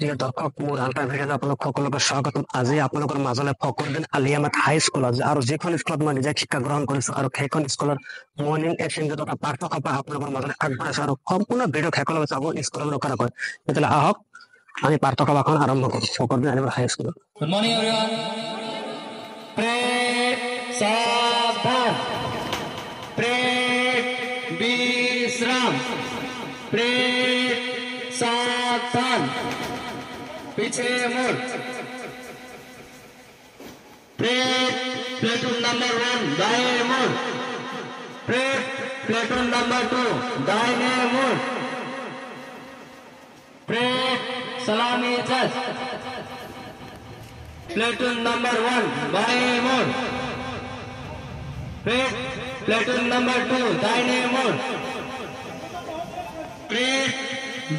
প্ৰিয় দৰ্শক, মোৰ আন্তৰিকভাৱে আপোনালোক সকলোকে স্বাগতম। আজি আপোনালোকৰ মাজলৈ ফকৰুদ্দিন আলিয়ামাত হাই স্কুল আৰু যিখন স্কুলত মই নিজে শিক্ষা গ্ৰহণ কৰিছো আৰু সেইখন স্কুলৰ মৰ্ণিং এক্সচেঞ্জ তথা পাঠ্যসভা আপোনালোকৰ মাজলৈ আগবঢ়াইছো আৰু সম্পূৰ্ণ ভিডিঅ' শেষলৈ চাব স্কুললৈ নকৰাকৈ। তেতিয়াহ'লে আহক আমি পাঠ্যসভাখন আৰম্ভ কৰো। ফকৰুদ্দিন আলিয়ামাত হাই school. Good morning, everyone. Pray, सावधान. Pray, विश्राम. Pray, सावधान. पीछे मुड़. Pray, platoon number 1, दाएं मुड़. Pray, platoon number 2, दाहिने मुड़. Pray, सलामी जज. Platoon number 1, बाएं मुड़. Platoon number 2, दाहिने मुड़.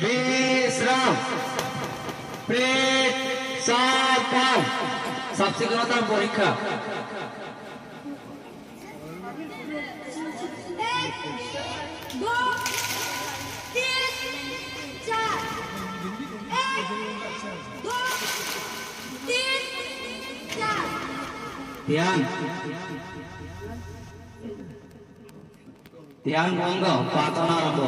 विश्राम. सावधान. साक्षरतार परीक्षा. ध्यान ध्यान भंग प्रार्थना आरम्भ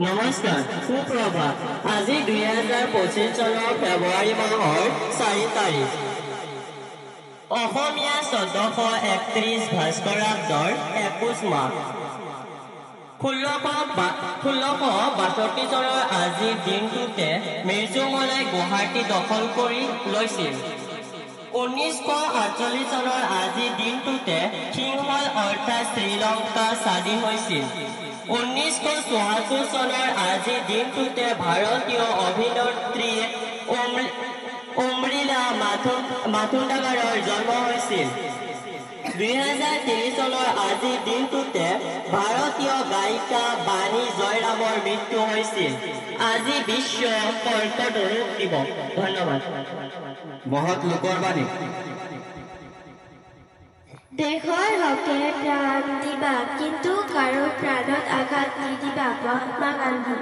नमस्कार सुप्रभात আজি 2025 চনৰ ফেব্ৰুৱাৰী মাহৰ 4 তাৰিখ অসমীয়া 1431 ভাস্কৰাব্দৰ 21 মাহ 1662 চনৰ আজি দিনটোতে মিৰ্জুমলাই গুৱাহাটী দখল কৰি লৈছিল 1948 চনৰ আজি দিনটোতে সিংহল অৰ্থাৎ শ্ৰীলংকা স্বাধীন হৈছিল 1974 চনৰ আজি দিনটোতে ভাৰতীয় অভিনেত্ৰী উমৰিলা মাথুণ্ডাগাৰৰ জন্ম হৈছিল 2003 চনৰ আজি দিনটোতে ভাৰতীয় গায়িকা বাণী জয়ৰামৰ মৃত্যু হৈছিল আজি বিশ্ব কৰ্কট ৰোগ দিৱস ধন্যবাদ মহৎ লোকৰ বাণী দেশৰ হকে প্ৰাণ দিবা কিন্তু কাৰো প্ৰাণত আঘাত নিদিবা Mahatma Gandhi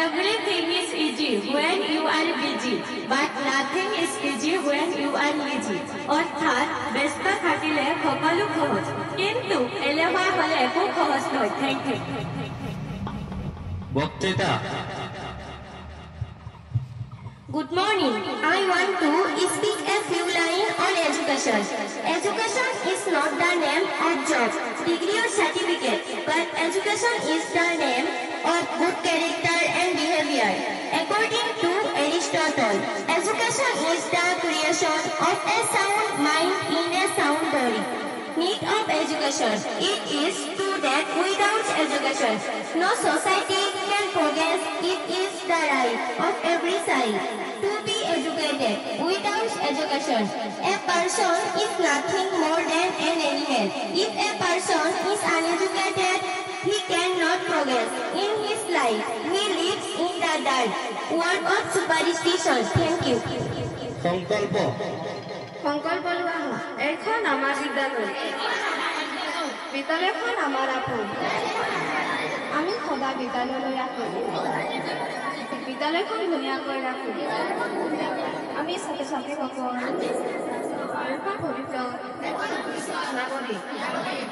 Everything is easy when you are busy, but nothing is easy when you are lazy. অর্থাৎ ব্যস্ত থাকিলে সকলো সহজ কিন্তু এলেহুৱা হলে একো সহজ নহয় থ্যাংক ইউ বক্তৃতা Good morning. I want to speak a few lines on education. Education is not the name of job, degree or certificate, but education is the name of good character and behavior. According to Aristotle, education is the creation of a sound mind in a sound body. Need of education. It is true that without education, no society can progress. It is the right of every child to be educated. Without education, a person is nothing more than an animal. If a person is uneducated, he cannot progress in his life. He lives in the dark world of superstition. Thank you. সংকল্প সংকল্প লোৱা হয় এইখন আমাৰ বিদ্যালয় বিদ্যালয়খন আমাৰ আপোন আমি সদায় বিদ্যালয়লৈ ৰাখোঁ বিদ্যালয়খন ধুনীয়াকৈ ৰাখোঁ আমি ছাত্ৰ ছাত্ৰীসকল দেশৰ ভৱিষ্যত নাগৰিক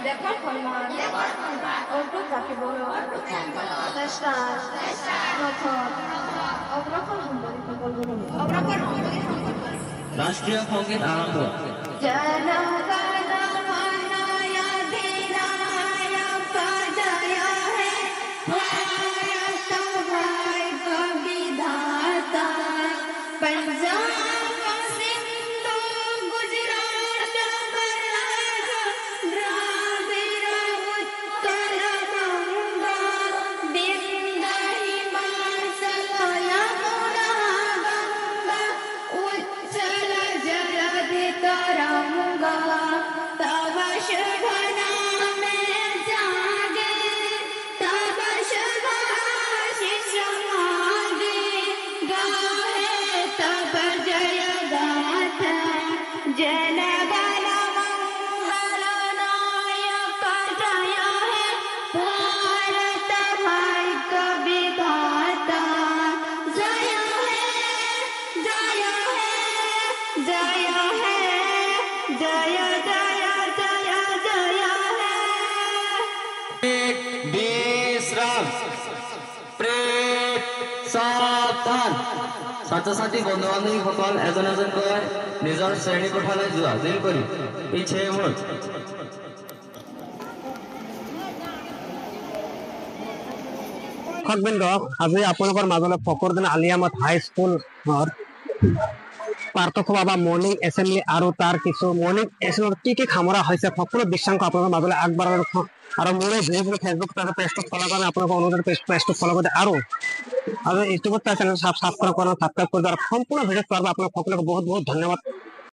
দেশৰ সন্মান অটুট ৰাখিবলৈ চেষ্টা অগ্ৰসৰ সম্বলিসকল ৰাষ্ট্ৰীয় সংগীত আৰম্ভ বিশ্ৰাম সাবধান ছাত্ৰ ছাত্ৰী বন্ধু বান্ধৱীসকল এজন এজনকৈ নিজৰ শ্ৰেণী কোঠালৈ যোৱা জিল কৰি পিছে মোৰ শিক্ষকবৃন্দ আজি আপোনালোকৰ মাজলৈ ফখৰুদ্দিন আলিয়ামত হাইস্কুলৰ পাৰ্থক্য বা মৰ্ণিং এছেম্বলি আৰু তাৰ কিছু মৰ্ণিং এছেম্বলি কি সামৰা হৈছে সকলো দৃশ্যাংশ আপোনালোকৰ মাজলৈ আগবঢ়াৰ আৰু মোৰ এই ভিডিঅ'টো ফেচবুক পেজটো ফলো কাৰণে আপোনালোকৰ অনুৰোধ পেজটো ফলো কৰি আৰু ইউটিউবত চেনেল সাবস্ক্ৰাইব কৰি সম্পূৰ্ণ ভিডিঅ' চোৱাৰ বাবে আপোনালোক সকলোকে বহুত বহুত ধন্যবাদ।